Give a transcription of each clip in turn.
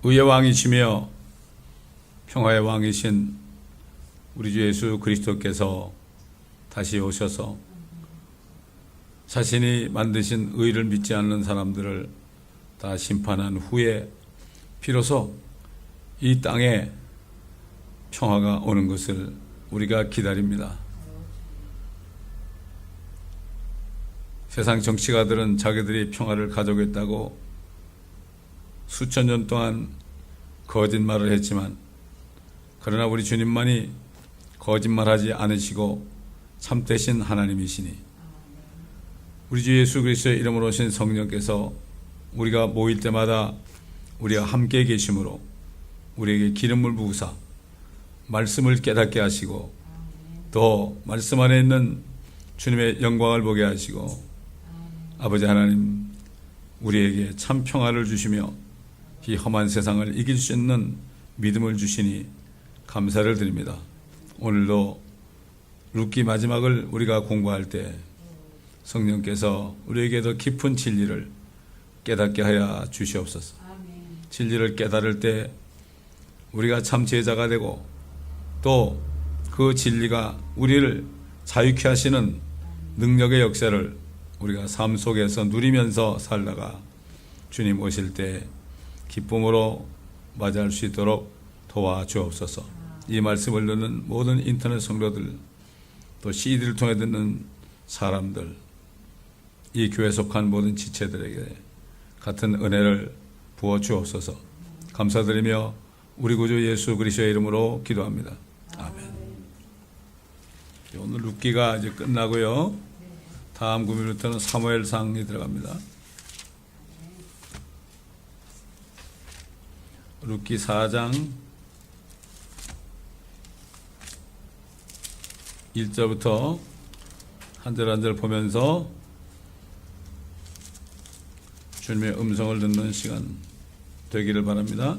의의 왕이시며 평화의 왕이신 우리 주 예수 그리스도께서 다시 오셔서 자신이 만드신 의를 믿지 않는 사람들을 다 심판한 후에 비로소 이 땅에 평화가 오는 것을 우리가 기다립니다. 세상 정치가들은 자기들이 평화를 가져오겠다고 수천 년 동안 거짓말을 했지만, 그러나 우리 주님만이 거짓말하지 않으시고 참되신 하나님이시니, 우리 주 예수 그리스도의 이름으로 오신 성령께서 우리가 모일 때마다 우리와 함께 계심으로 우리에게 기름을 부으사 말씀을 깨닫게 하시고, 또 말씀 안에 있는 주님의 영광을 보게 하시고, 아버지 하나님, 우리에게 참 평화를 주시며 이 험한 세상을 이길 수 있는 믿음을 주시니 감사를 드립니다. 오늘도 룻기 마지막을 우리가 공부할 때 성령께서 우리에게 더 깊은 진리를 깨닫게 하여 주시옵소서. 진리를 깨달을 때 우리가 참 제자가 되고, 또 그 진리가 우리를 자유케 하시는 능력의 역사를 우리가 삶 속에서 누리면서 살다가 주님 오실 때 기쁨으로 맞이할 수 있도록 도와주옵소서. 이 말씀을 듣는 모든 인터넷 성도들, 또 CD를 통해 듣는 사람들, 이 교회에 속한 모든 지체들에게 같은 은혜를 부어 주옵소서. 감사드리며 우리 구주 예수 그리스도의 이름으로 기도합니다. 아멘. 오늘 룻기가 이제 끝나고요. 다음 금요일부터는 사무엘상이 들어갑니다. 룻기 4장 1절부터 한 절 한 절 보면서 주님의 음성을 듣는 시간 되기를 바랍니다.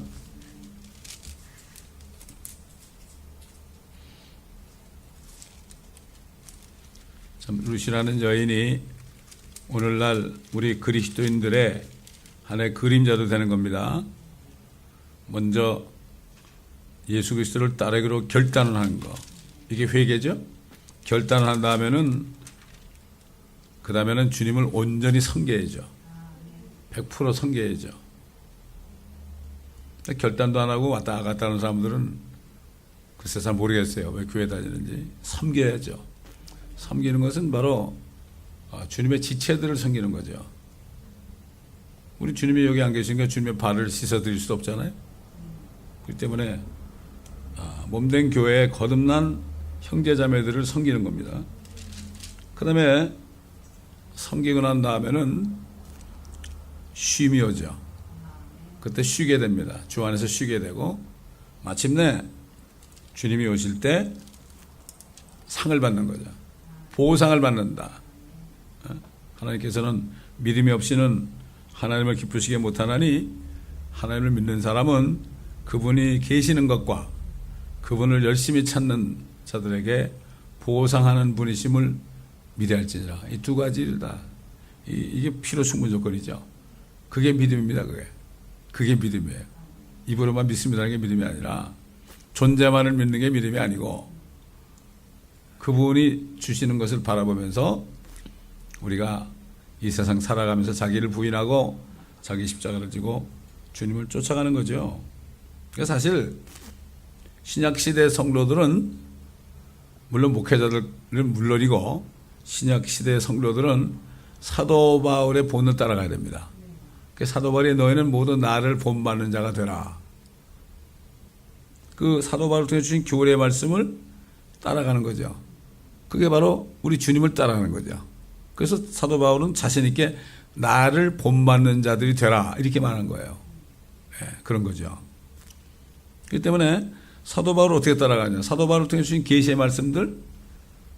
참, 룻이라는 여인이 오늘날 우리 그리스도인들의 하나의 그림자도 되는 겁니다. 먼저 예수 그리스도를 따르기로 결단을 하는 거, 이게 회개죠. 결단을 한 다음에는 그 다음에는 주님을 온전히 섬겨야죠. 100% 섬겨야죠. 결단도 안 하고 왔다 갔다 하는 사람들은 글쎄 잘 모르겠어요. 왜 교회 다니는지. 섬겨야죠. 섬기는 것은 바로 주님의 지체들을 섬기는 거죠. 우리 주님이 여기 안 계시니까 주님의 발을 씻어드릴 수도 없잖아요. 그렇기 때문에 몸된 교회에 거듭난 형제자매들을 섬기는 겁니다. 그 다음에 섬기고 난 다음에는 쉼이 오죠. 그때 쉬게 됩니다. 주 안에서 쉬게 되고, 마침내 주님이 오실 때 상을 받는 거죠. 보상을 받는다. 하나님께서는 믿음이 없이는 하나님을 기쁘시게 못하나니, 하나님을 믿는 사람은 그분이 계시는 것과 그분을 열심히 찾는 자들에게 보상하는 분이심을 믿어할지니라. 이 두 가지를 다, 이게 필요 충분 조건이죠. 그게 믿음입니다. 그게 믿음이에요. 입으로만 믿습니다는 게 믿음이 아니라, 존재만을 믿는 게 믿음이 아니고, 그분이 주시는 것을 바라보면서 우리가 이 세상 살아가면서 자기를 부인하고 자기 십자가를 지고 주님을 쫓아가는 거죠. 그러니까 사실 신약시대 성도들은, 물론 목회자들은 물론이고, 신약시대 성도들은 사도 바울의 본을 따라가야 됩니다. 사도 바울이 너희는 모두 나를 본받는 자가 되라. 그 사도 바울을 통해 주신 교리의 말씀을 따라가는 거죠. 그게 바로 우리 주님을 따라가는 거죠. 그래서 사도 바울은 자신 있게 나를 본받는 자들이 되라, 이렇게 말한 거예요. 네, 그런 거죠. 그렇기 때문에 사도 바울을 어떻게 따라가냐. 사도 바울을 통해 주신 계시의 말씀들,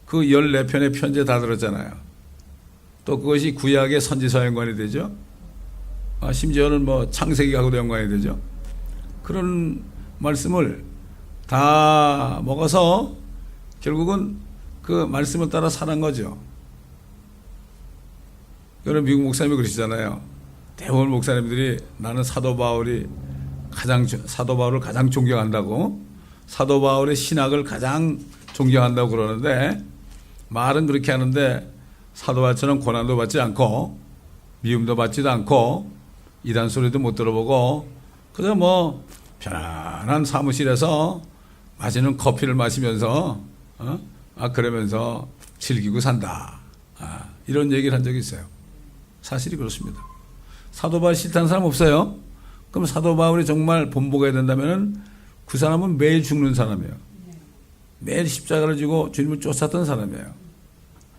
그 14편의 편지에 다 들었잖아요. 또 그것이 구약의 선지서와 연관이 되죠. 심지어는 창세기하고도 연관이 되죠. 그런 말씀을 다 먹어서 결국은 그 말씀을 따라 사는 거죠. 여러분, 미국 목사님이 그러시잖아요. 대부분 목사님들이 나는 사도 바울이 사도 바울을 가장 존경한다고, 사도 바울의 신학을 가장 존경한다고 그러는데, 말은 그렇게 하는데 사도 바울처럼 고난도 받지 않고 미움도 받지도 않고 이단 소리도 못 들어보고 그저 뭐 편안한 사무실에서 마시는 커피를 마시면서 그러면서 즐기고 산다, 이런 얘기를 한 적이 있어요. 사실이 그렇습니다. 사도 바울 싫다는 사람 없어요? 그럼 사도 바울이 정말 본보가 된다면 그 사람은 매일 죽는 사람이에요. 매일 십자가를 지고 주님을 쫓았던 사람이에요.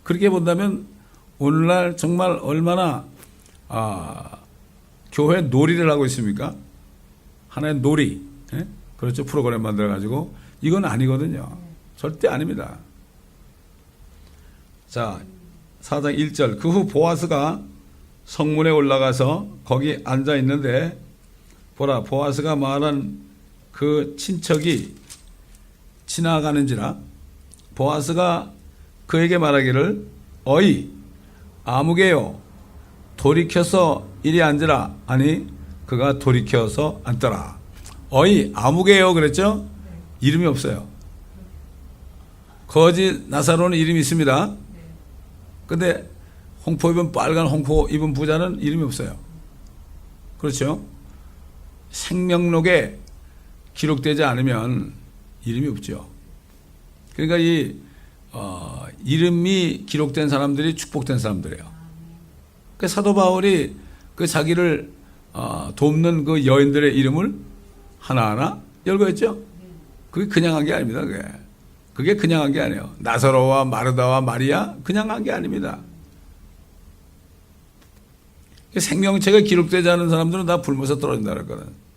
그렇게 본다면 오늘날 정말 얼마나 교회 놀이를 하고 있습니까? 하나의 놀이, 그렇죠, 프로그램 만들어가지고. 이건 아니거든요. 절대 아닙니다. 자, 4장 1절. 그 후 보아스가 성문에 올라가서 거기 앉아 있는데 보라, 보아스가 말한 그 친척이 지나가는지라 보아스가 그에게 말하기를 어이 아무개요 돌이켜서 이리 앉으라 하니 그가 돌이켜서 앉더라. 어이 아무개요 그랬죠? 이름이 없어요. 거지 나사로는 이름이 있습니다. 근데 홍포 입은 빨간 홍포 입은 부자는 이름이 없어요. 그렇죠? 생명록에 기록되지 않으면 이름이 없죠. 그러니까 이름이 기록된 사람들이 축복된 사람들이에요. 그 사도 바울이 그 자기를 돕는 그 여인들의 이름을 하나하나 열거했죠. 그게 그냥 한 게 아닙니다. 그게 그냥 한 게 아니에요. 나사로와 마르다와 마리아 그냥 한 게 아닙니다. 생명체가 기록되지 않은 사람들은 다 굶어서 떨어진다 그랬거든.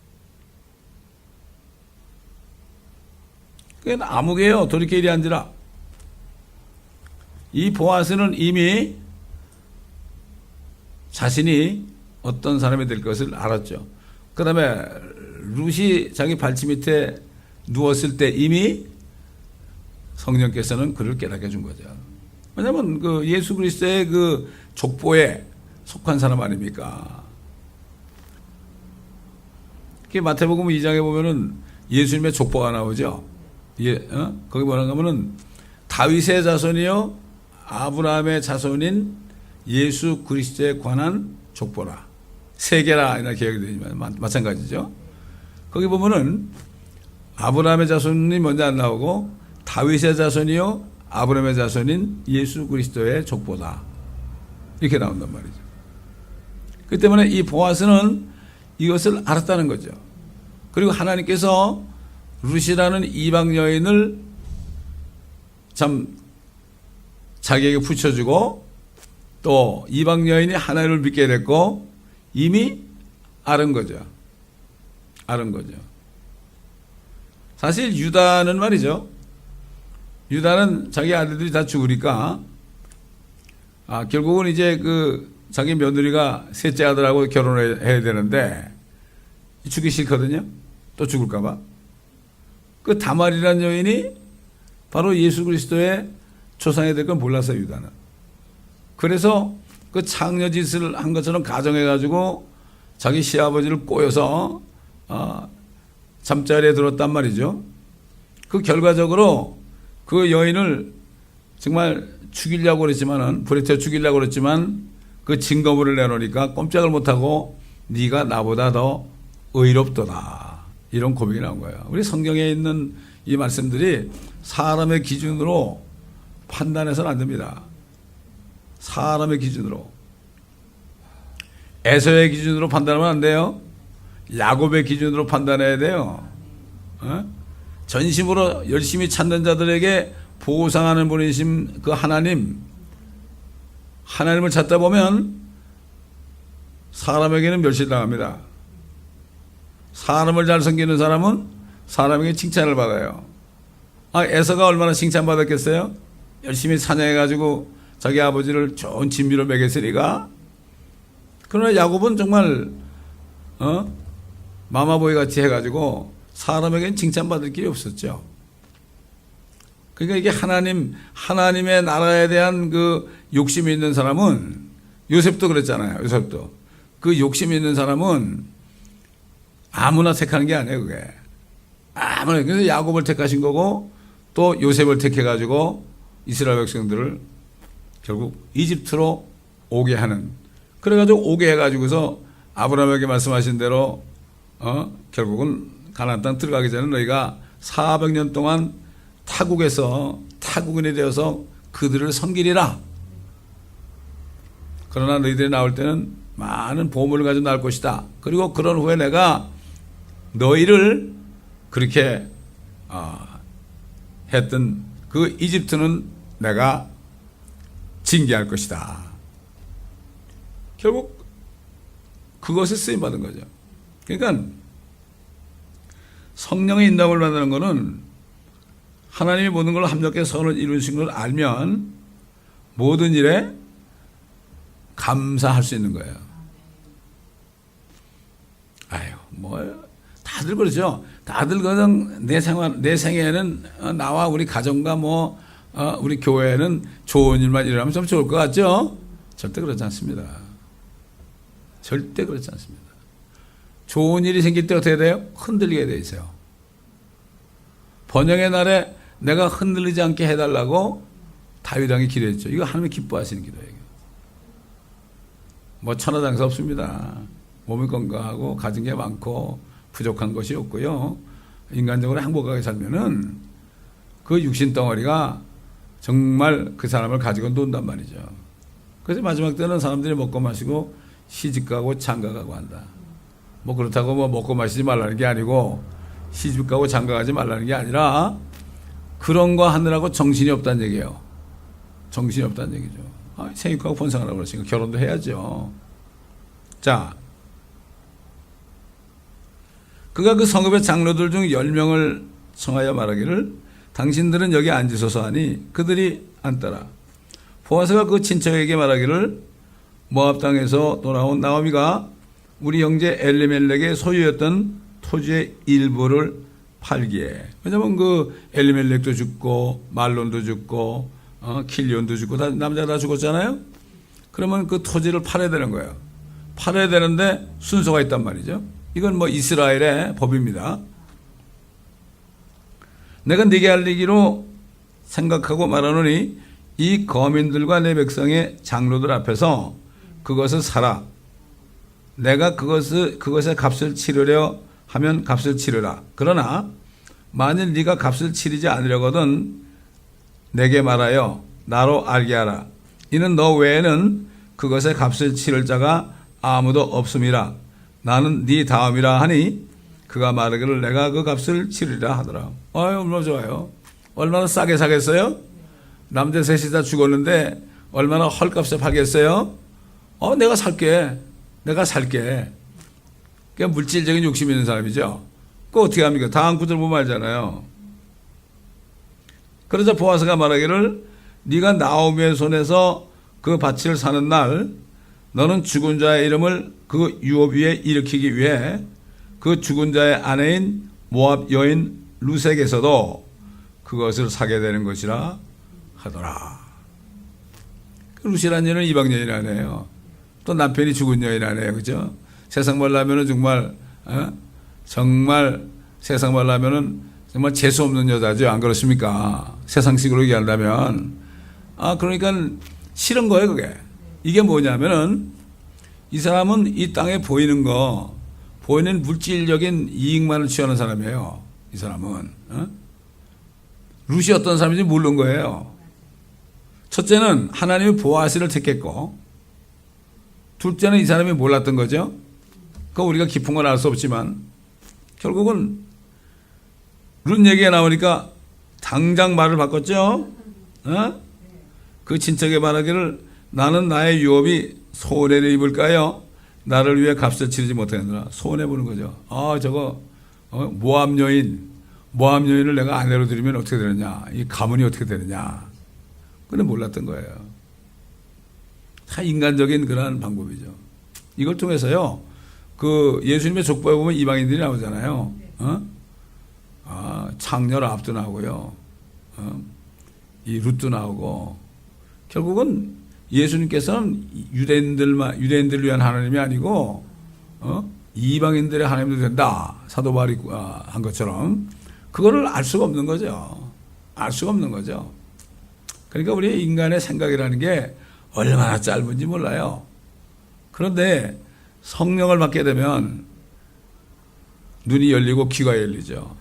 그게 아무개요 돌이켜 이리 앉으라. 이 보아스는 이미 자신이 어떤 사람이 될 것을 알았죠. 그 다음에 룻이 자기 발치 밑에 누웠을 때 이미 성령께서는 그를 깨닫게 해준 거죠. 왜냐하면 그 예수 그리스도의 그 족보에 속한 사람 아닙니까? 마태복음 2장에 보면은 예수님의 족보가 나오죠. 거기 뭐라고 하면은 다윗의 자손이요 아브라함의 자손인 예수 그리스도에 관한 족보라. 세 개라 이렇게 기억이 되지만 마찬가지죠. 거기 보면은 아브라함의 자손이 먼저 안 나오고 다윗의 자손이요 아브라함의 자손인 예수 그리스도의 족보다 이렇게 나온단 말이죠. 그 때문에 이 보아스는 이것을 알았다는 거죠. 그리고 하나님께서 룻이라는 이방 여인을 참 자기에게 붙여주고 또 이방 여인이 하나님을 믿게 됐고 이미 아는 거죠. 아는 거죠. 사실 유다는 말이죠. 유다는 자기 아들들이 다 죽으니까 결국은 이제 그 자기 며느리가 셋째 아들하고 결혼을 해야 되는데 죽기 싫거든요. 또 죽을까봐. 그 다말이라는 여인이 바로 예수 그리스도의 조상이 될 건 몰랐어요, 유다는. 그래서 그 창녀짓을 한 것처럼 가정해가지고 자기 시아버지를 꼬여서 잠자리에 들었단 말이죠. 그 결과적으로 그 여인을 정말 죽이려고 그랬지만은, 불에 태워 죽이려고 그랬지만 그 증거물을 내놓으니까 꼼짝을 못하고 네가 나보다 더 의롭도다. 이런 고백이 나온 거예요. 우리 성경에 있는 이 말씀들이 사람의 기준으로 판단해서는 안 됩니다. 사람의 기준으로. 에서의 기준으로 판단하면 안 돼요. 야곱의 기준으로 판단해야 돼요. 전심으로 열심히 찾는 자들에게 보상하는 분이신 그 하나님을 찾다 보면 사람에게는 멸시당합니다. 사람을 잘 섬기는 사람은 사람에게 칭찬을 받아요. 에서가 얼마나 칭찬받았겠어요? 열심히 사냥해가지고 자기 아버지를 좋은 진미로 먹였으니까. 그러나 야곱은 정말 마마보이 같이 해가지고 사람에게는 칭찬받을 길이 없었죠. 그러니까 이게 하나님의 나라에 대한 그 욕심이 있는 사람은, 요셉도 그랬잖아요. 요셉도. 그 욕심이 있는 사람은 아무나 택하는 게 아니에요, 그게. 아무나. 그래서 야곱을 택하신 거고 또 요셉을 택해가지고 이스라엘 백성들을 결국 이집트로 오게 하는. 그래가지고 오게 해가지고서 아브라함에게 말씀하신 대로 결국은 가나안 땅 들어가기 전에 너희가 400년 동안 타국에서 타국인이 되어서 그들을 섬기리라. 그러나 너희들이 나올 때는 많은 보물을 가지고 나올 것이다. 그리고 그런 후에 내가 너희를 그렇게 했던 그 이집트는 내가 징계할 것이다. 결국 그것에 쓰임받은 거죠. 그러니까 성령의 인도함을 받는 것은 하나님이 모든 걸 합력해 선을 이루신 걸 알면 모든 일에 감사할 수 있는 거예요. 아유, 다들 그러죠. 다들 그냥 내 생애에는 나와 우리 가정과 우리 교회에는 좋은 일만 일어나면 좀 좋을 것 같죠? 절대 그렇지 않습니다. 절대 그렇지 않습니다. 좋은 일이 생길 때 어떻게 돼요? 흔들리게 돼 있어요. 번영의 날에 내가 흔들리지 않게 해달라고 다윗 왕이 기도했죠. 이거 하나님이 기뻐하시는 기도예요. 천하장사 없습니다. 몸이 건강하고 가진 게 많고 부족한 것이 없고요. 인간적으로 행복하게 살면은 그 육신 덩어리가 정말 그 사람을 가지고 논단 말이죠. 그래서 마지막 때는 사람들이 먹고 마시고 시집가고 장가가고 한다. 그렇다고 먹고 마시지 말라는 게 아니고 시집가고 장가가지 말라는 게 아니라 그런 거 하느라고 정신이 없다는 얘기예요. 정신이 없다는 얘기죠. 생육하고 번성하라고 그러시니까 결혼도 해야죠. 자, 그가 그 성읍의 장로들 중 10명을 청하여 말하기를 당신들은 여기 앉으소서 하니 그들이 앉더라. 보아스가 그 친척에게 말하기를 모압 땅에서 돌아온 나오미가 우리 형제 엘리멜렉의 소유였던 토지의 일부를 팔기에. 왜냐면 그 엘리멜렉도 죽고 말론도 죽고 킬리온도 죽고 다 남자가 다 죽었잖아요. 그러면 그 토지를 팔아야 되는 거예요. 팔아야 되는데 순서가 있단 말이죠. 이건 이스라엘의 법입니다. 내가 네게 알리기로 생각하고 말하노니 이 거민들과 내 백성의 장로들 앞에서 그것을 사라. 내가 그것의 값을 치르려 하면 값을 치르라. 그러나 만일 네가 값을 치르지 않으려거든 내게 말하여 나로 알게 하라. 이는 너 외에는 그것의 값을 치를 자가 아무도 없음이라. 나는 네 다음이라 하니 그가 말하기를 내가 그 값을 치르리라 하더라. 얼마나 좋아요. 얼마나 싸게 사겠어요? 남자 셋이 다 죽었는데 얼마나 헐값에 팔겠어요? 내가 살게. 내가 살게. 그러니까 물질적인 욕심이 있는 사람이죠. 그거 어떻게 합니까? 다음 구절 보면 알잖아요. 그러자 보아스가 말하기를 네가 나오미의 손에서 그 밭을 사는 날 너는 죽은 자의 이름을 그 유업 위에 일으키기 위해 그 죽은 자의 아내인 모압 여인 루색에서도 그것을 사게 되는 것이라 하더라. 루시라는 여인은 이방 여인이라네요. 또 남편이 죽은 여인이라네요. 그죠? 세상 말로 하면은 정말 세상 말로 하면은 정말 재수 없는 여자죠. 안 그렇습니까? 세상식으로 얘기한다면. 그러니까 싫은 거예요, 그게. 이게 뭐냐면은 이 사람은 이 땅에 보이는 물질적인 이익만을 취하는 사람이에요. 이 사람은. 룻이 어떤 사람인지 모르는 거예요. 첫째는 하나님이 보아스를 택했고, 둘째는 이 사람이 몰랐던 거죠. 그거 우리가 깊은 건 알 수 없지만, 결국은 룻 얘기가 나오니까 당장 말을 바꿨죠. 그 친척의 말하기를 나는 나의 유업이 손해를 입을까요? 나를 위해 값을 치르지 못하느라. 손해보는 거죠. 모압 여인을 내가 아내로 들이면 어떻게 되느냐. 이 가문이 어떻게 되느냐. 그건 몰랐던 거예요. 다 인간적인 그런 방법이죠. 이걸 통해서요, 그 예수님의 족보에 보면 이방인들이 나오잖아요. 창녀 라합도 나오고요. 이 룻도 나오고. 결국은 예수님께서는 유대인들을 위한 하나님이 아니고, 이방인들의 하나님도 된다. 사도 바울이 한 것처럼 그거를 알 수가 없는 거죠. 알 수가 없는 거죠. 그러니까 우리 인간의 생각이라는 게 얼마나 짧은지 몰라요. 그런데 성령을 받게 되면 눈이 열리고 귀가 열리죠.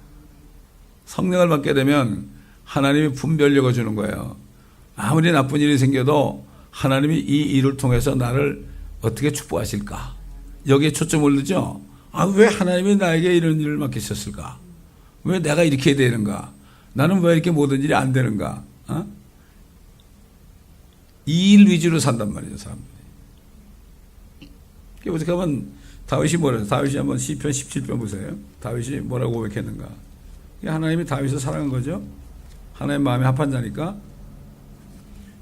성령을 받게 되면 하나님이 분별력을 주는 거예요. 아무리 나쁜 일이 생겨도 하나님이 이 일을 통해서 나를 어떻게 축복하실까? 여기에 초점을 두죠. 왜 하나님이 나에게 이런 일을 맡기셨을까? 왜 내가 이렇게 되는가? 나는 왜 이렇게 모든 일이 안 되는가? 이 일 위주로 산단 말이죠, 사람들이. 어떻게 하면 다윗이 뭐래요? 다윗이 한번 시편 17편 보세요. 다윗이 뭐라고 고백했는가? 하나님이 다윗을 사랑한 거죠. 하나님 마음에 합한 자니까.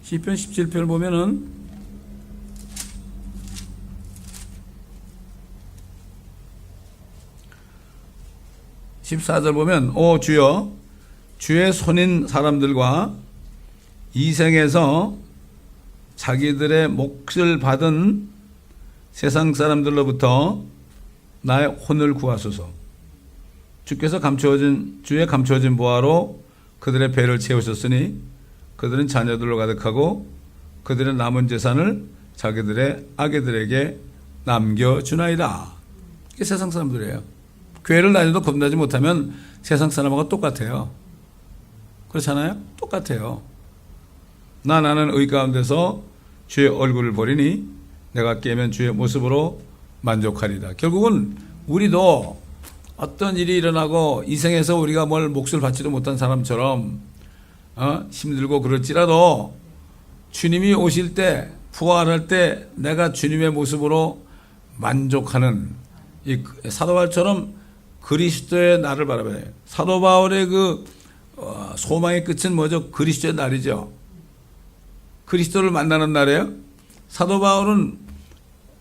시편 17편을 보면은 14절 보면 오 주여 주의 손인 사람들과 이 생에서 자기들의 몫을 받은 세상 사람들로부터 나의 혼을 구하소서. 주께서 주의 감추어진 보화로 그들의 배를 채우셨으니 그들은 자녀들로 가득하고 그들의 남은 재산을 자기들의 아기들에게 남겨주나이다. 이게 세상 사람들이에요. 교회를 다녀도 겁나지 못하면 세상 사람하고 똑같아요. 그렇잖아요? 똑같아요. 나는 의 가운데서 주의 얼굴을 보리니 내가 깨면 주의 모습으로 만족하리다. 결국은 우리도 어떤 일이 일어나고 이 생에서 우리가 뭘 몫을 받지도 못한 사람처럼 힘들고 그럴지라도 주님이 오실 때 부활할 때 내가 주님의 모습으로 만족하는 이 사도 바울처럼 그리스도의 날을 바라봐야 해요. 사도 바울의 그 소망의 끝은 뭐죠? 그리스도의 날이죠. 그리스도를 만나는 날이에요. 사도 바울은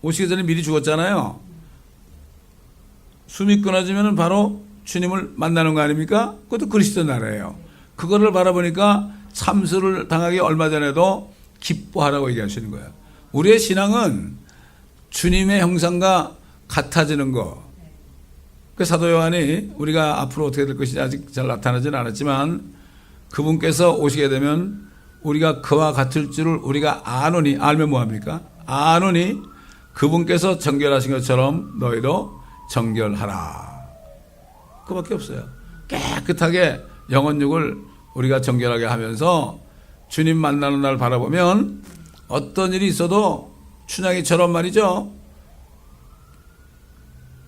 오시기 전에 미리 죽었잖아요. 숨이 끊어지면 바로 주님을 만나는 거 아닙니까? 그것도 그리스도 날이에요. 그거를 바라보니까 참수를 당하기 얼마 전에도 기뻐하라고 얘기하시는 거예요. 우리의 신앙은 주님의 형상과 같아지는 거. 그 사도 요한이 우리가 앞으로 어떻게 될 것인지 아직 잘 나타나지는 않았지만 그분께서 오시게 되면 우리가 그와 같을 줄을 우리가 아노니, 알면 뭐합니까? 아노니 그분께서 정결하신 것처럼 너희도 정결하라. 그밖에 없어요. 깨끗하게 영혼육을 우리가 정결하게 하면서 주님 만나는 날 바라보면 어떤 일이 있어도 춘향이처럼 말이죠.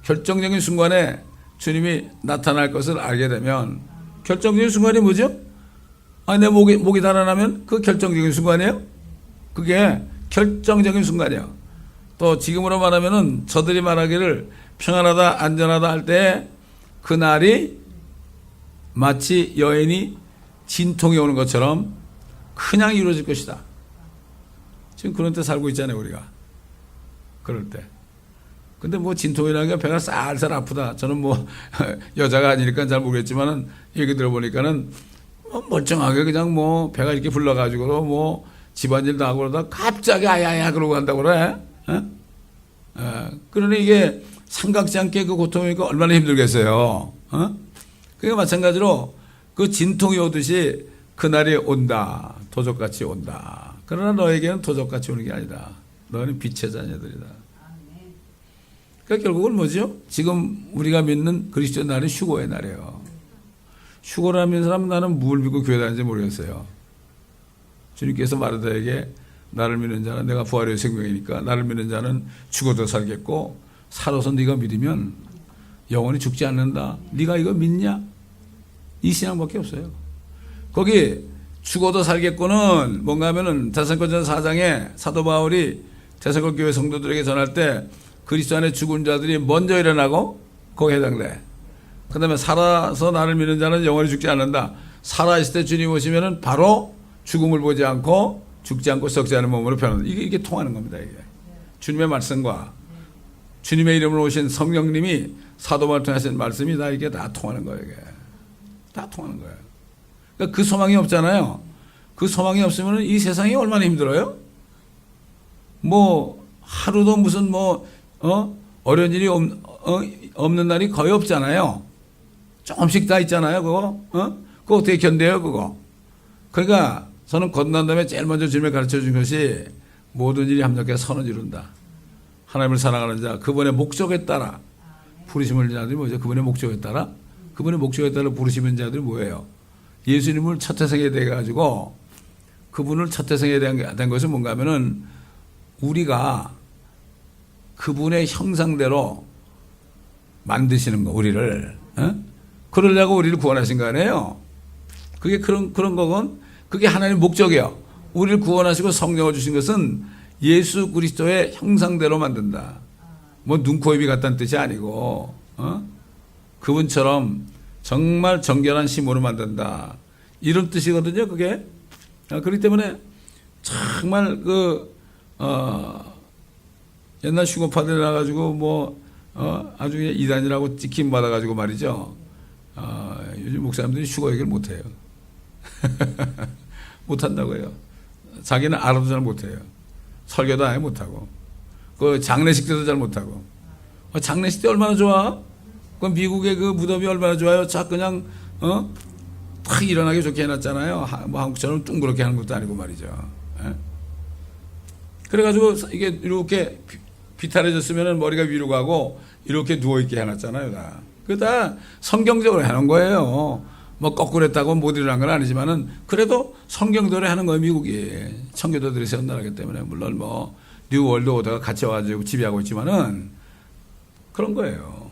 결정적인 순간에 주님이 나타날 것을 알게 되면 결정적인 순간이 뭐죠? 내 목이 달아나면 그 결정적인 순간이에요? 그게 결정적인 순간이에요. 또 지금으로 말하면은 저들이 말하기를 평안하다 안전하다 할 때 그날이 마치 여인이 진통이 오는 것처럼 그냥 이루어질 것이다. 지금 그런 때 살고 있잖아요, 우리가. 그럴 때. 근데 뭐 진통이라는 게 배가 쌀쌀 아프다. 저는 뭐 여자가 아니니까 잘 모르겠지만은 얘기 들어보니까는 멀쩡하게 그냥 뭐 배가 이렇게 불러가지고 뭐 집안일도 하고 그러다 갑자기 아야야 그러고 간다고 그래. 그러니 이게 생각지 않게 그 고통이니까 얼마나 힘들겠어요. 그게 마찬가지로 그 진통이 오듯이 그날이 온다. 도적같이 온다. 그러나 너에게는 도적같이 오는 게 아니다. 너는 빛의 자녀들이다. 그러니까 결국은 뭐죠? 지금 우리가 믿는 그리스도의 날은 휴거의 날이에요. 휴거라는 사람은 나는 뭘 믿고 교회 다니는지 모르겠어요. 주님께서 마르다에게 나를 믿는 자는 내가 부활의 생명이니까 나를 믿는 자는 죽어도 살겠고 살아서 네가 믿으면 영원히 죽지 않는다. 네가 이거 믿냐? 이 신앙밖에 없어요. 거기 죽어도 살겠고는 뭔가 하면은 데살로니가전서 4장에 사도 바울이 데살로니가 교회 성도들에게 전할 때 그리스도 안에 죽은 자들이 먼저 일어나고 거기에 해당돼. 그 다음에 살아서 나를 믿는 자는 영원히 죽지 않는다. 살아있을 때 주님 오시면은 바로 죽음을 보지 않고 죽지 않고 썩지 않은 몸으로 변한다. 이게 통하는 겁니다. 이게. 주님의 말씀과 주님의 이름으로 오신 성령님이 사도 바울을 통해 하신 말씀이 다 이게 다 통하는 거예요. 이게. 다 통하는 거예요. 그러니까 그 소망이 없잖아요. 그 소망이 없으면 이 세상이 얼마나 힘들어요? 뭐 하루도 무슨 어려운 일이 없는 날이 거의 없잖아요. 조금씩 다 있잖아요. 그거 어떻게 견뎌요, 그거? 그러니까 저는 거듭난 다음에 제일 먼저 주님이 가르쳐 준 것이 모든 일이 함께 선을 이룬다. 하나님을 사랑하는 자, 그분의 목적에 따라 부르심을 자들이 뭐죠? 그분의 목적에 따라? 그분의 목적에 따라 부르시는 자들이 뭐예요? 예수님을 첫 태생에 대해 가지고 그분을 첫 태생에 된 것은 뭔가 하면은 우리가 그분의 형상대로 만드시는 거, 우리를. 그러려고 우리를 구원하신 거 아니에요? 그게 그런 거건 그게 하나님의 목적이에요. 우리를 구원하시고 성령을 주신 것은 예수 그리스도의 형상대로 만든다. 뭐 눈, 코, 입이 같다는 뜻이 아니고, 그분처럼 정말 정결한 심으로 만든다. 이런 뜻이거든요, 그게. 그렇기 때문에 정말 옛날 슈거파들 나가지고 아주 이단이라고 찍힘 받아가지고 말이죠. 요즘 목사님들이 슈거 얘기를 못해요. 못한다고요. 자기는 알아도 잘 못해요. 설교도 아예 못하고. 그 장례식 때도 잘 못하고. 장례식 때 얼마나 좋아? 그 미국의 그 무덤이 얼마나 좋아요? 자, 그냥, 탁 일어나게 좋게 해놨잖아요. 뭐 한국처럼 둥그렇게 하는 것도 아니고 말이죠. 예? 그래가지고 이게 이렇게 비탈해졌으면 머리가 위로 가고 이렇게 누워있게 해놨잖아요. 다. 그거 다 성경적으로 해놓은 거예요. 뭐 거꾸로 했다고 못 일어난 건 아니지만은 그래도 성경대로 하는 거예요, 미국이. 청교도들이 세운 나라기 때문에. 물론 뭐 뉴월드 오더가 같이 와가지고 지배하고 있지만은 그런 거예요.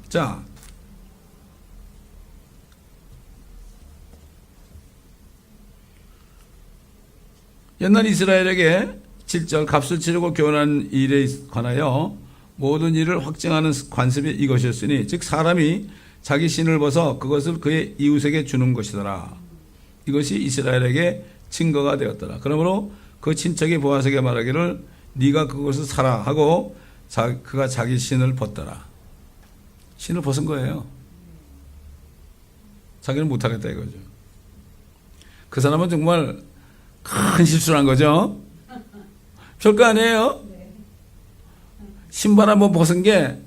자. 옛날 이스라엘에게 질절 값을 치르고 교훈하는 일에 관하여 모든 일을 확증하는 관습이 이것이었으니 즉 사람이 자기 신을 벗어 그것을 그의 이웃에게 주는 것이더라. 이것이 이스라엘에게 증거가 되었더라. 그러므로 그 친척이 보아스에게 말하기를 네가 그것을 사라 하고 그가 자기 신을 벗더라. 신을 벗은 거예요. 자기는 못하겠다 이거죠. 그 사람은 정말 큰 실수를 한 거죠. 별거 아니에요. 신발 한번 벗은 게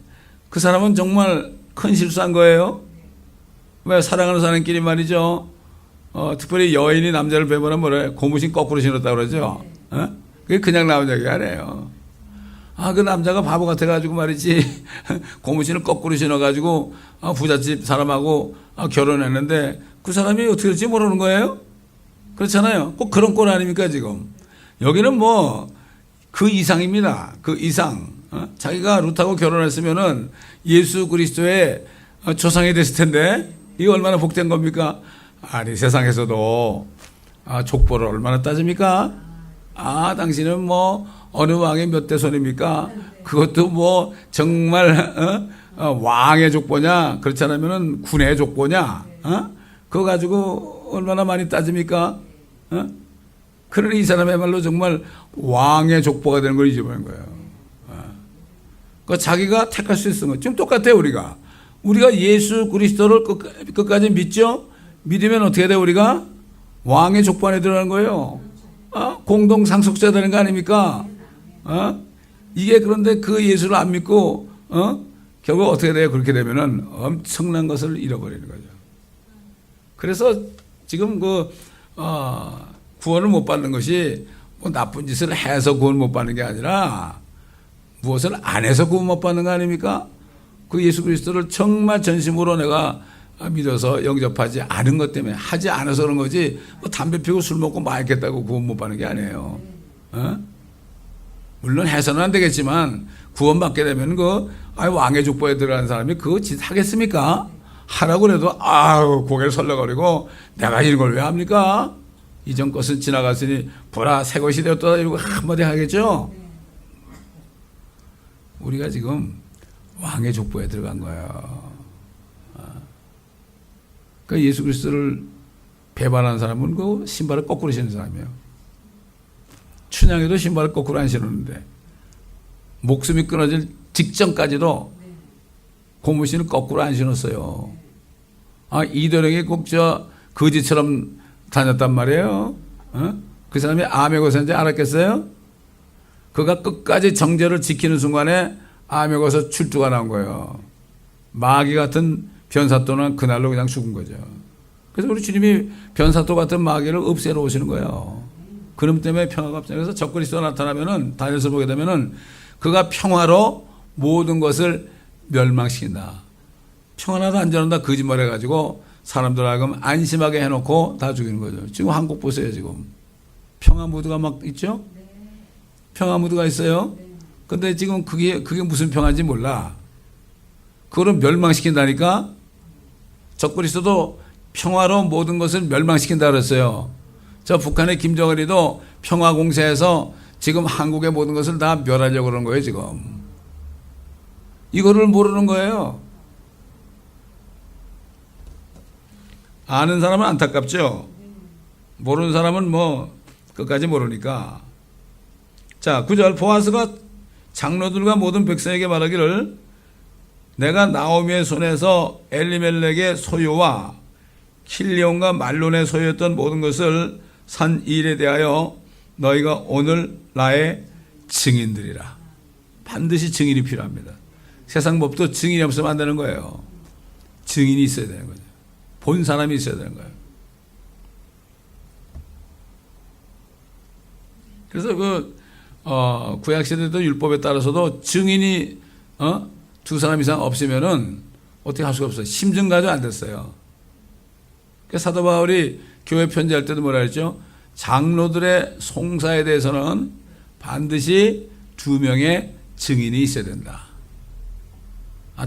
그 사람은 정말 큰 실수한 거예요. 왜? 사랑하는 사람끼리 말이죠. 특별히 여인이 남자를 뵈면 뭐래? 고무신 거꾸로 신었다 그러죠. 그게 그냥 나온 얘기가 아니에요. 그 남자가 바보 같아가지고 말이지. 고무신을 거꾸로 신어가지고 부잣집 사람하고 결혼했는데 그 사람이 어떻게 될지 모르는 거예요. 그렇잖아요. 꼭 그런 꼴 아닙니까 지금. 여기는 뭐 그 이상입니다. 그 이상. 자기가 룻하고 결혼했으면은 예수 그리스도의 조상이 됐을 텐데 이게 얼마나 복된 겁니까? 아니 세상에서도 족보를 얼마나 따집니까? 당신은 뭐 어느 왕의 몇 대 손입니까? 그것도 뭐 정말 왕의 족보냐? 그렇지 않으면은 군의 족보냐? 그거 가지고 얼마나 많이 따집니까? 그러니 이 사람의말로 정말 왕의 족보가 되는 걸 잊어버린 거예요. 그 자기가 택할 수 있는 거. 지금 똑같아요, 우리가. 우리가 예수 그리스도를 끝까지 믿죠? 믿으면 어떻게 돼요, 우리가? 왕의 족보 안에 들어가는 거예요. 공동 상속자 되는 거 아닙니까? 이게 그런데 그 예수를 안 믿고, 결국 어떻게 돼요? 그렇게 되면은 엄청난 것을 잃어버리는 거죠. 그래서 지금 구원을 못 받는 것이 뭐 나쁜 짓을 해서 구원 못 받는 게 아니라 무엇을 안 해서 구원 못 받는 거 아닙니까? 그 예수 그리스도를 정말 전심으로 내가 믿어서 영접하지 않은 것 때문에 하지 않아서 그런 거지 뭐 담배 피우고 술 먹고 마약했다고 구원 못 받는 게 아니에요. 물론 해서는 안 되겠지만 구원 받게 되면 왕의 족보에 들어가는 사람이 그거 짓 하겠습니까? 하라고 그래도 고개를 설레거리고 내가 이런 걸 왜 합니까? 이전 것은 지나갔으니 보라 새 것이 되었다 이러고 한마디 하겠죠. 우리가 지금 왕의 족보에 들어간 거예요. 그러니까 예수 그리스도를 배반하는 사람은 그 신발을 거꾸로 신는 사람이에요. 춘향에도 신발을 거꾸로 안 신었는데 목숨이 끊어질 직전까지도 고무신을 거꾸로 안 신었어요. 이도령이 꼭 거지처럼 다녔단 말이에요. 그 사람이 암의 고사인지 알았겠어요? 그가 끝까지 정죄를 지키는 순간에 암에 걸려서 출두가 나온 거예요. 마귀 같은 변사또는 그날로 그냥 죽은 거죠. 그래서 우리 주님이 변사또 같은 마귀를 없애러 오시는 거예요. 그럼 때문에 평화가 없어요. 그래서 적그리스도 나타나면은 다니엘서 보게 되면은 그가 평화로 모든 것을 멸망시킨다. 평안하다 안전하다 거짓말해가지고 사람들 하여금 안심하게 해놓고 다 죽이는 거죠. 지금 한국 보세요. 지금 평화 무드가 막 있죠. 평화 무드가 있어요. 근데 지금 그게 무슨 평화인지 몰라. 그거를 멸망시킨다니까. 적그리스도도 평화로 모든 것을 멸망시킨다 그랬어요. 저 북한의 김정은이도 평화 공세에서 지금 한국의 모든 것을 다 멸하려고 그러는 거예요. 지금 이거를 모르는 거예요. 아는 사람은 안타깝죠. 모르는 사람은 뭐 끝까지 모르니까. 자, 9절 보아스가 장로들과 모든 백성에게 말하기를 내가 나오미의 손에서 엘리멜렉의 소유와 킬리온과 말론의 소유였던 모든 것을 산 일에 대하여 너희가 오늘 나의 증인들이라. 반드시 증인이 필요합니다. 세상 법도 증인이 없으면 안 되는 거예요. 증인이 있어야 되는 거죠. 본 사람이 있어야 되는 거예요. 그래서 구약시대도 율법에 따라서도 증인이 두 사람 이상 없으면은 어떻게 할 수가 없어요. 심증가도 안 됐어요. 그래서 사도 바울이 교회 편지할 때도 뭐라 했죠? 장로들의 송사에 대해서는 반드시 2명의 증인이 있어야 된다.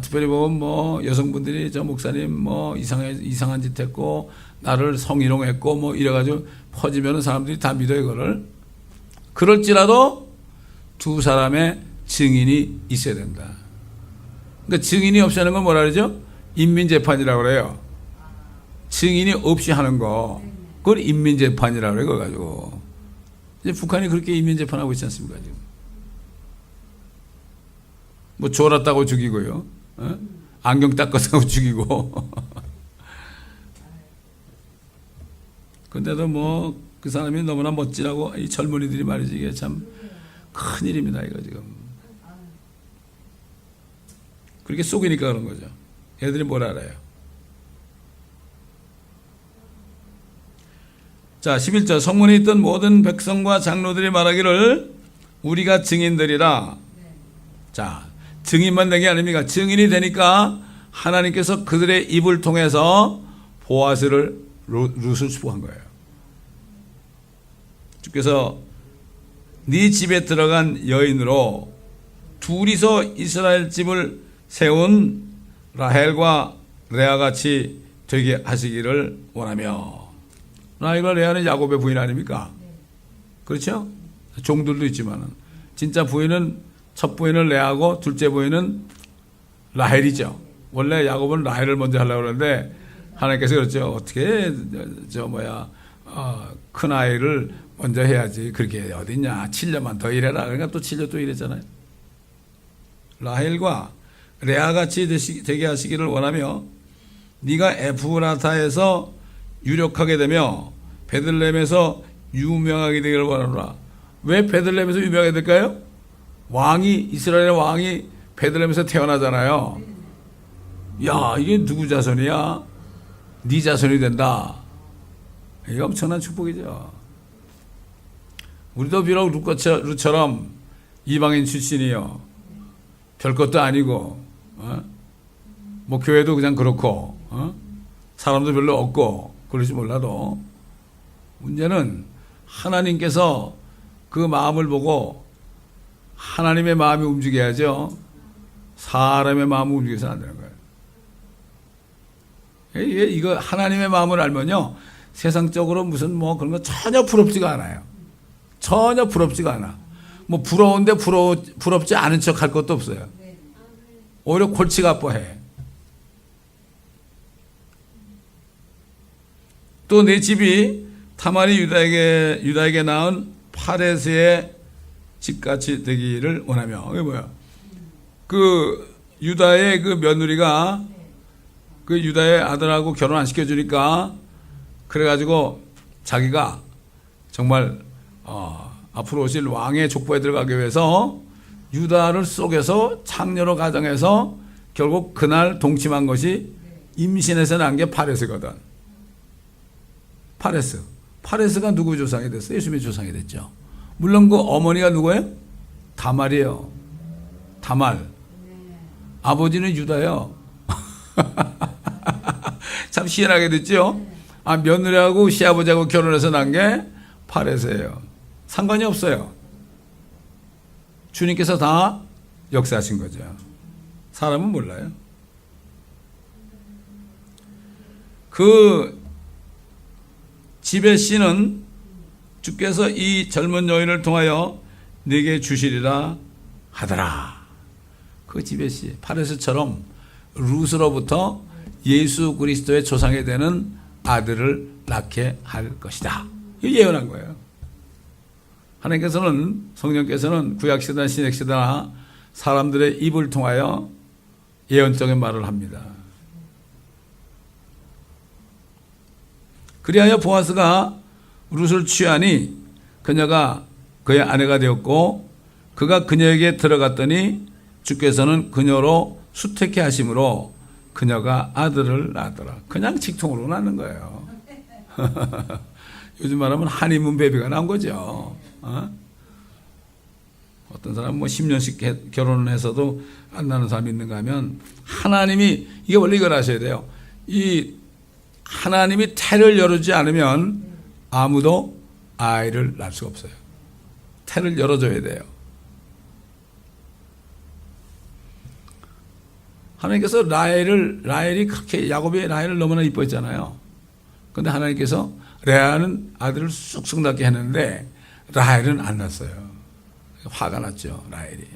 특별히 보면 뭐 여성분들이 저 목사님 뭐 이상한 짓 했고 나를 성희롱했고 뭐 이래가지고 퍼지면은 사람들이 다 믿어요, 이거를. 그럴지라도 2 사람의 증인이 있어야 된다. 그러니까 증인이 없이 하는 건 뭐라 그러죠? 인민재판이라고 그래요. 증인이 없이 하는 거, 그걸 인민재판이라고 그래, 그거 가지고. 이제 북한이 그렇게 인민재판하고 있지 않습니까, 지금? 뭐 졸았다고 죽이고요. 안경 닦았다고 죽이고. 근데도 뭐 그 사람이 너무나 멋지라고 이 젊은이들이 말이지 이게 참 큰일입니다, 이거 지금. 그렇게 속이니까 그런 거죠. 애들이 뭘 알아요. 자, 11절 성문에 있던 모든 백성과 장로들이 말하기를 우리가 증인들이라. 자, 증인만 된 게 아닙니까? 증인이 되니까 하나님께서 그들의 입을 통해서 보아스를 룻을 축복한 거예요. 주께서 네 집에 들어간 여인으로 둘이서 이스라엘 집을 세운 라헬과 레아같이 되게 하시기를 원하며. 라헬과 레아는 야곱의 부인 아닙니까? 그렇죠? 종들도 있지만은 진짜 부인은 첫 부인은 레아고 둘째 부인은 라헬이죠. 원래 야곱은 라헬을 먼저 하려고 그러는데 하나님께서 그렇죠. 어떻게 큰 아이를 먼저 해야지. 그렇게 어딨냐. 7년만 더 일해라. 그러니까 또 7년 또 일했잖아요. 라헬과 레아같이 되게 하시기를 원하며 네가 에프라타에서 유력하게 되며 베들레헴에서 유명하게 되기를 원하노라. 왜 베들레헴에서 유명하게 될까요? 이스라엘의 왕이 베들레헴에서 태어나잖아요. 야, 이게 누구 자손이야? 네 자손이 된다. 이게 엄청난 축복이죠. 우리도 비록 룻처럼 이방인 출신이요. 별것도 아니고, 뭐 교회도 그냥 그렇고, 사람도 별로 없고, 그러지 몰라도 문제는 하나님께서 그 마음을 보고 하나님의 마음이 움직여야죠. 사람의 마음을 움직여서는 안 되는 거예요. 이거 하나님의 마음을 알면요. 세상적으로 무슨 뭐 그런 거 전혀 부럽지가 않아요. 전혀 부럽지가 않아. 뭐 부러운데 부럽지 않은 척 할 것도 없어요. 오히려 골치가 아파해. 또 내 집이 타말이 유다에게 낳은 파레스의 집같이 되기를 원하며. 이게 뭐야? 그 유다의 그 며느리가 그 유다의 아들하고 결혼 안 시켜주니까 그래가지고 자기가 정말 앞으로 오실 왕의 족보에 들어가기 위해서 유다를 속여서 창녀로 가정해서 결국 그날 동침한 것이 임신에서 난 게 파레스거든. 파레스가 누구 조상이 됐어요? 예수님의 조상이 됐죠. 물론 그 어머니가 누구예요? 다말이에요. 다말. 아버지는 유다예요. 참 희한하게 됐죠. 며느리하고 시아버지하고 결혼해서 난 게 파레스예요. 상관이 없어요. 주님께서 다 역사하신 거죠. 사람은 몰라요. 그 지벳 씨는 주께서 이 젊은 여인을 통하여 네게 주시리라 하더라. 그 지벳 씨, 파레스처럼 룻으로부터 예수 그리스도의 조상이 되는 아들을 낳게 할 것이다. 예언한 거예요. 하나님께서는, 성령께서는 구약시대나 신약시대나 사람들의 입을 통하여 예언적인 말을 합니다. 그리하여 보아스가 룻을 취하니 그녀가 그의 아내가 되었고 그가 그녀에게 들어갔더니 주께서는 그녀로 수택해 하심으로 그녀가 아들을 낳더라. 그냥 직통으로 낳는 거예요. 요즘 말하면 한의문 베비가 나온 거죠. 어떤 사람은 뭐 10년씩 결혼을 해서도 안 나는 사람이 있는가 하면 하나님이, 이게 원래 이걸 아셔야 돼요. 이 하나님이 태를 열어주지 않으면 아무도 아이를 낳을 수가 없어요. 태를 열어줘야 돼요. 하나님께서 라헬이 그렇게 야곱이 라헬을 너무나 이뻐했잖아요. 그런데 하나님께서 레아는 아들을 쑥쑥 낳게 했는데 라헬은 안 낳았어요. 화가 났죠, 라헬이.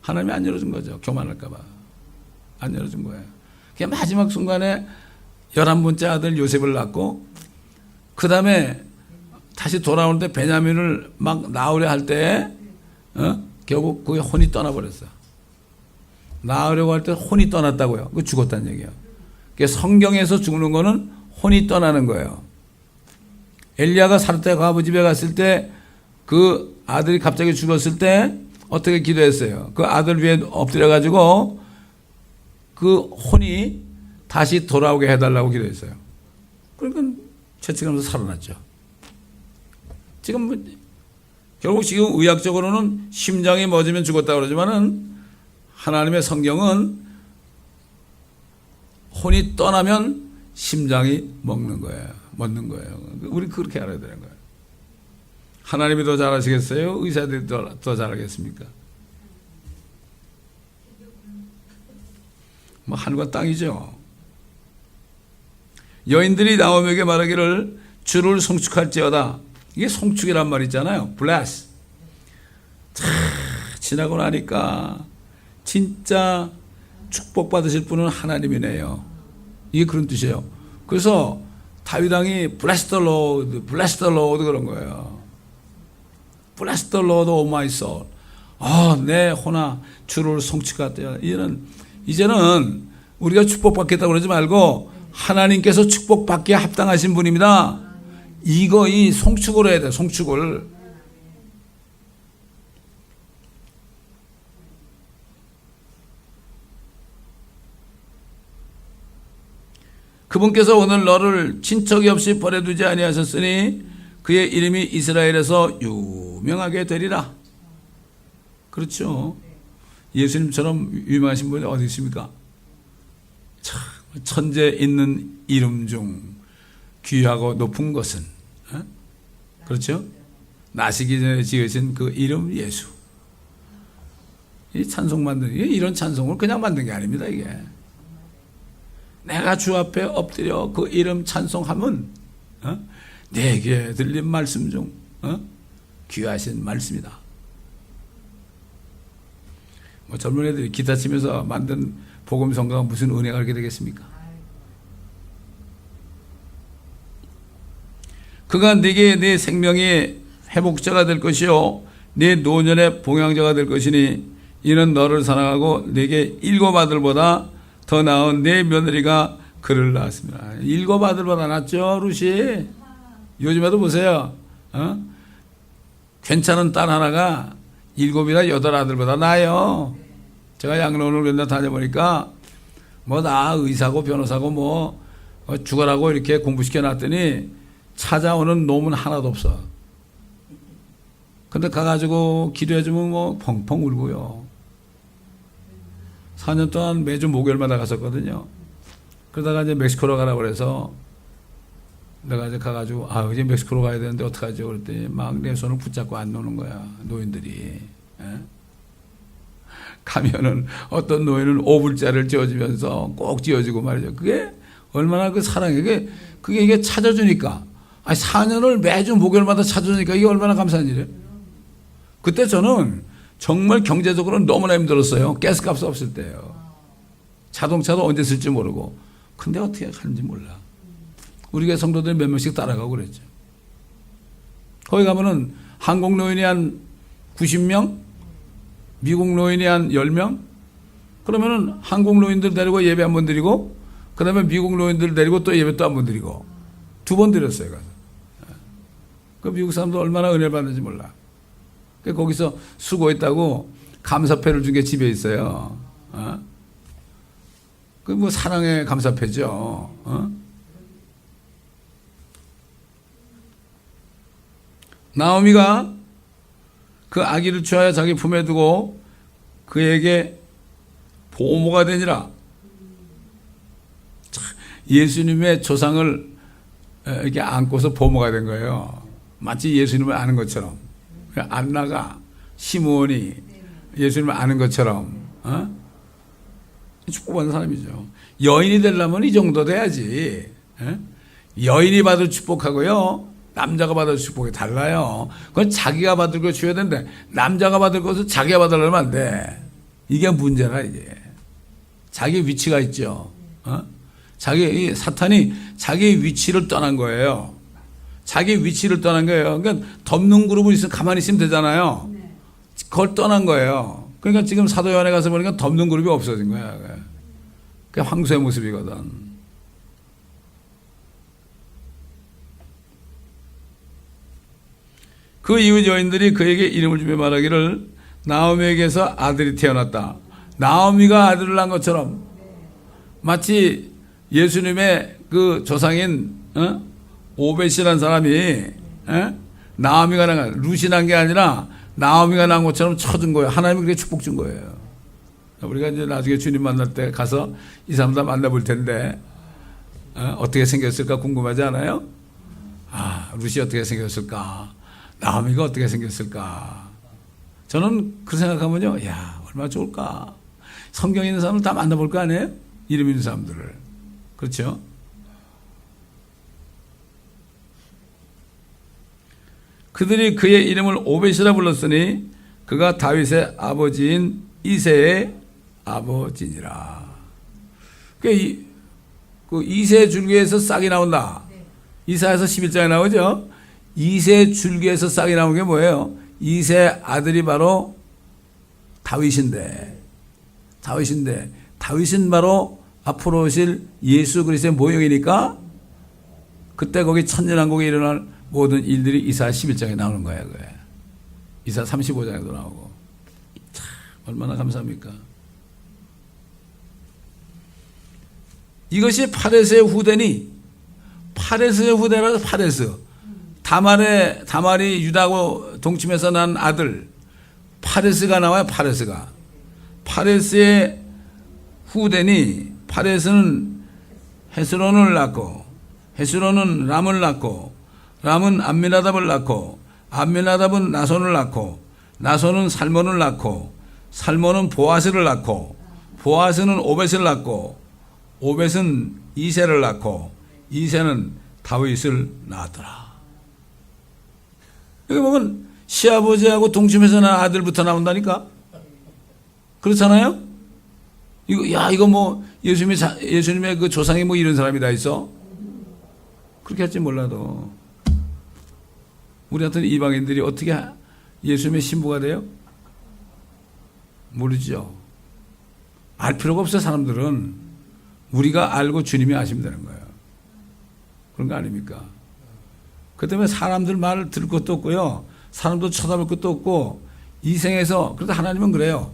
하나님이 안 열어준 거죠. 교만할까 봐. 안 열어준 거예요. 그게 마지막 순간에 11번째 아들 요셉을 낳고 그 다음에 다시 돌아오는데 베냐민을 막 낳으려 할 때 결국 그게 혼이 떠나버렸어. 낳으려고 할 때 혼이 떠났다고요. 그거 죽었다는 얘기예요. 그러니까 성경에서 죽는 거는 혼이 떠나는 거예요. 엘리야가 사르타 아버지 집에 갔을 때 그 아들이 갑자기 죽었을 때 어떻게 기도했어요? 그 아들 위에 엎드려가지고 그 혼이 다시 돌아오게 해달라고 기도했어요. 그러니까 채찍하면서 살아났죠. 지금 결국 지금 의학적으로는 심장이 멎으면 죽었다 그러지만은 하나님의 성경은 혼이 떠나면 심장이 멎는 거예요. 우리 그렇게 알아야 되는 거예요. 하나님이 더 잘하시겠어요? 의사들이 더 잘하겠습니까? 뭐 하늘과 땅이죠. 여인들이 나오미에게 말하기를 주를 송축할지어다. 이게 송축이란 말 있잖아요. bless. 지나고 나니까 진짜 축복받으실 분은 하나님이네요. 이게 그런 뜻이에요. 그래서 다윗 왕이 bless the Lord, bless the Lord 그런 거예요. bless the Lord, O my soul. 내 혼아 주를 송축하되어. 이제는 우리가 축복받겠다고 그러지 말고 하나님께서 축복받기에 합당하신 분입니다. 이 송축을 해야 돼. 송축을. 그분께서 오늘 너를 친척이 없이 버려두지 아니하셨으니 그의 이름이 이스라엘에서 유명하게 되리라. 그렇죠. 예수님처럼 유명하신 분이 어디 있습니까? 참, 천재 있는 이름 중 귀하고 높은 것은, 그렇죠? 나시기 전에 지으신 그 이름 예수. 이 찬송 만든, 이런 찬송을 그냥 만든 게 아닙니다, 이게. 내가 주 앞에 엎드려 그 이름 찬송하면 내게 들린 말씀 중 귀하신 말씀이다. 뭐 젊은 애들이 기타 치면서 만든 복음성가가 무슨 은혜가 그렇게 되겠습니까? 그가 네게 네 생명의 회복자가 될 것이요 네 노년의 봉양자가 될 것이니 이는 너를 사랑하고 네게 일곱 아들보다 더 나은 네 며느리가 그를 낳았습니다. 일곱 아들보다 낫죠, 룻이. 요즘에도 보세요. 괜찮은 딸 하나가 7이나 8 아들보다 나아요. 제가 양로원을 맨날 다녀보니까 뭐 나 의사고 변호사고 뭐 죽어라고 이렇게 공부시켜 놨더니 찾아오는 놈은 하나도 없어. 근데 가가지고 기도해주면 뭐 펑펑 울고요. 4년 동안 매주 목요일마다 갔었거든요. 그러다가 이제 멕시코로 가라고 그래서 내가 이제 가가지고 이제 멕시코로 가야 되는데 어떡하죠? 그랬더니 막 내 손을 붙잡고 안 노는 거야, 노인들이. 예? 가면은 어떤 노인은 5불짜리를 쥐어주면서 꼭 쥐어주고 말이죠. 그게 얼마나 그 사랑이, 그게 이게 찾아주니까. 4년을 매주 목요일마다 찾아주니까 이게 얼마나 감사한 일이에요. 그때 저는 정말 경제적으로 너무나 힘들었어요. 가스값 없을 때요. 자동차도 언제 쓸지 모르고. 근데 어떻게 하는지 몰라. 우리 교회 성도들이 몇 명씩 따라가고 그랬죠. 거기 가면은 한국 노인이 한 90명, 미국 노인이 한 10명, 그러면은 한국 노인들 데리고 예배 한 번 드리고, 그 다음에 미국 노인들 데리고 또 예배 또 한 번 드리고, 2번 드렸어요. 가서. 그 미국 사람도 얼마나 은혜를 받는지 몰라. 거기서 수고했다고 감사패를 준 게 집에 있어요. 그 뭐 사랑의 감사패죠. 나오미가 그 아기를 취하여 자기 품에 두고 그에게 보모가 되니라. 예수님의 조상을 이렇게 안고서 보모가 된 거예요. 마치 예수님을 아는 것처럼. 안나가, 시므온이 예수님을 아는 것처럼 축복받는 사람이죠. 여인이 되려면 이 정도 돼야지. 여인이 받을 축복하고요, 남자가 받을 축복이 달라요. 그건 자기가 받을 거 줘야 되는데 남자가 받을 것을 자기가 받으려면 안 돼. 이게 문제라. 이게 자기 위치가 있죠. 사탄이 자기 위치를 떠난 거예요. 자기 위치를 떠난 거예요. 그러니까 덮는 그룹은 있으면 가만히 있으면 되잖아요. 그걸 떠난 거예요. 그러니까 지금 사도 요한에 가서 보니까 덮는 그룹이 없어진 거야. 그게 황소의 모습이거든. 그 이후 여인들이 그에게 이름을 주며 말하기를 나오미에게서 아들이 태어났다. 나오미가 아들을 낳은 것처럼 마치 예수님의 그 조상인 오벳이라는 사람이 나오미가 룻이 난 게 아니라 나오미가 난 것처럼 쳐준 거예요. 하나님이 그렇게 축복 준 거예요. 우리가 이제 나중에 주님 만날 때 가서 이 사람 다 만나볼 텐데 어떻게 생겼을까 궁금하지 않아요? 룻이 어떻게 생겼을까? 나오미가 어떻게 생겼을까? 저는 그 생각하면요, 야, 얼마나 좋을까? 성경에 있는 사람을 다 만나볼 거 아니에요? 이름 있는 사람들을. 그렇죠? 그들이 그의 이름을 오벳이라 불렀으니 그가 다윗의 아버지인 이새의 아버지니라. 그 이새 줄기에서 싹이 나온다. 이사야서 11장에 나오죠. 이새 줄기에서 싹이 나온 게 뭐예요? 이새 아들이 바로 다윗인데 다윗은 바로 앞으로 오실 예수 그리스도의 모형이니까 그때 거기 천년왕국에 일어날 모든 일들이 이사야 11장에 나오는 거예요. 그게. 이사야 35장에도 나오고. 참 얼마나 감사합니까? 이것이 파레스의 후대니, 파레스의 후대라서 파레스. 다말이 유다하고 동침해서 난 아들 파레스가 나와요. 파레스의 후대니, 파레스는 헤스론을 낳고, 헤스론은 람을 낳고, 람은 암미나답을 낳고, 암미나답은 나손을 낳고, 나손은 살몬을 낳고, 살몬은 보아스를 낳고, 보아스는 오벳을 낳고, 오벳은 이새를 낳고, 이새는 다윗을 낳았더라. 여기 보면 시아버지하고 동침해서 난 아들부터 나온다니까. 그렇잖아요? 이거 뭐 예수님의 그 조상이 뭐 이런 사람이 다 있어? 그렇게 할지 몰라도 우리 같은 이방인들이 어떻게 예수님의 신부가 돼요? 모르죠. 알 필요가 없어요. 사람들은 우리가 알고 주님이 아시면 되는 거예요. 그런 거 아닙니까? 그 때문에 사람들 말을 들을 것도 없고요. 사람도 쳐다볼 것도 없고 이 생에서. 그래서 하나님은 그래요.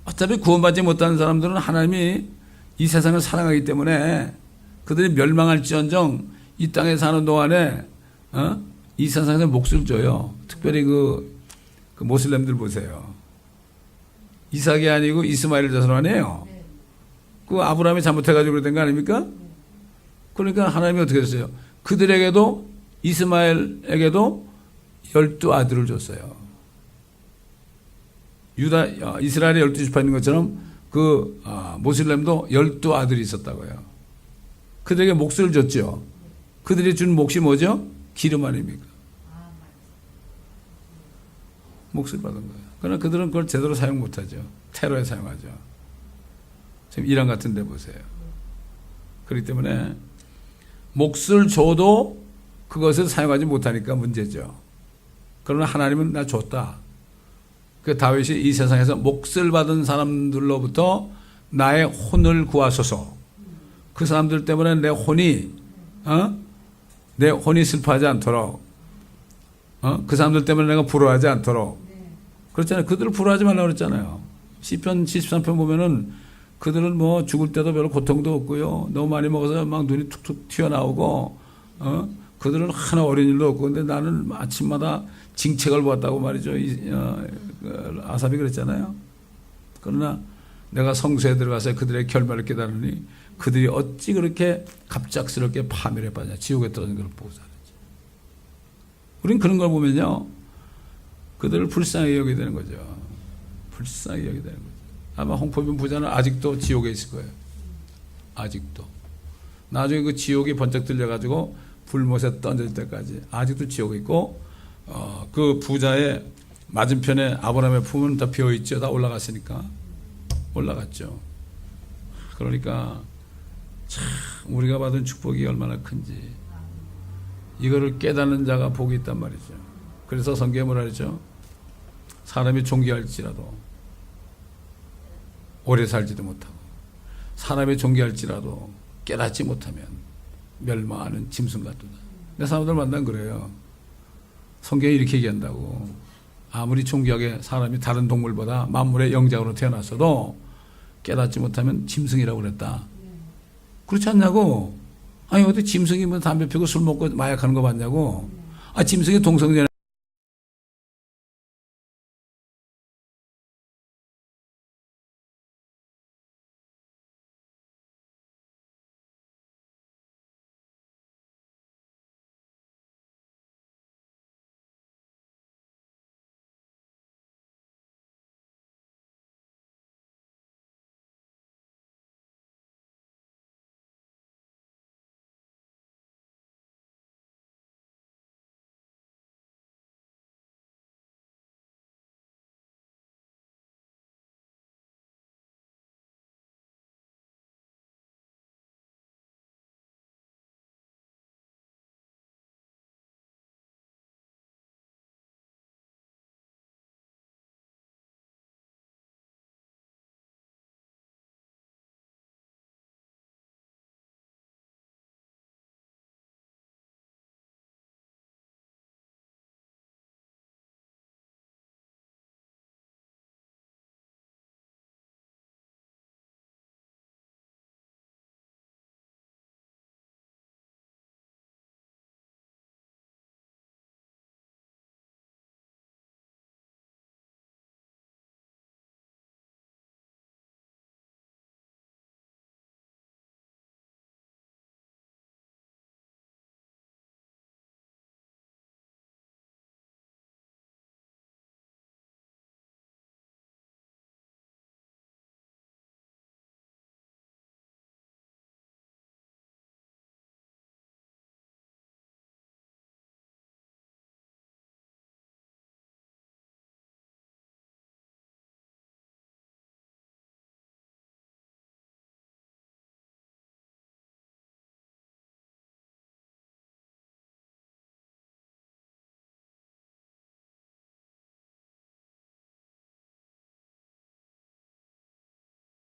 어차피 구원받지 못하는 사람들은 하나님이 이 세상을 사랑하기 때문에 그들이 멸망할지언정 이 땅에 사는 동안에 이 세상에서 몫을 줘요. 특별히 그 모슬렘들 보세요. 이삭이 아니고 이스마엘 자손 아니에요. 그 아브라함이 잘못해가지고 그랬던 거 아닙니까? 그러니까 하나님이 어떻게 했어요? 그들에게도 이스마엘에게도 12아들을 줬어요. 이스라엘의 12지파 있는 것처럼 그 모슬렘도 12아들이 있었다고요. 그들에게 몫을 줬죠. 그들이 준 몫이 뭐죠? 기름 아닙니까? 몫을 받은 거예요. 그러나 그들은 그걸 제대로 사용 못하죠. 테러에 사용하죠. 지금 이란 같은 데 보세요. 그렇기 때문에 몫을 줘도 그것을 사용하지 못하니까 문제죠. 그러나 하나님은 나 줬다. 그 다윗이 이 세상에서 몫을 받은 사람들로부터 나의 혼을 구하소서. 그 사람들 때문에 내 혼이 슬퍼하지 않도록, 그 사람들 때문에 내가 부러워하지 않도록. 그렇잖아요. 그들을 부러워하지 말라고 그랬잖아요. 시편 73편 보면은 그들은 뭐 죽을 때도 별로 고통도 없고요. 너무 많이 먹어서 막 눈이 툭툭 튀어나오고, 그들은 하나 어린 일도 없고, 근데 나는 아침마다 징책을 받았다고 말이죠. 아삽이 그랬잖아요. 그러나 내가 성소에 들어가서 그들의 결말을 깨달으니 그들이 어찌 그렇게 갑작스럽게 파멸에 빠져 지옥에 떨어진 걸 보고 살았지. 우린 그런 걸 보면요, 그들을 불쌍히 여기게 되는 거죠. 불쌍히 여기게 되는 거죠. 아마 홍포빈 부자는 아직도 지옥에 있을 거예요. 아직도. 나중에 그 지옥이 번쩍 들려가지고 불못에 던질 때까지 아직도 지옥에 있고, 그 부자의 맞은편에 아브라함의 품은 다 비어있죠. 다 올라갔으니까. 올라갔죠. 그러니까 참 우리가 받은 축복이 얼마나 큰지 이거를 깨닫는 자가 복이 있단 말이죠. 그래서 성경에 뭐라 그러죠? 사람이 존귀할지라도 오래 살지도 못하고 사람이 존귀할지라도 깨닫지 못하면 멸망하는 짐승 같도다. 내 사람들 만나면 그래요. 성경이 이렇게 얘기한다고. 아무리 존귀하게 사람이 다른 동물보다 만물의 영장으로 태어났어도 깨닫지 못하면 짐승이라고 그랬다. 그렇지 않냐고. 아니 어디 짐승이 뭐 담배 피우고 술 먹고 마약하는 거 봤냐고. 짐승이 동성애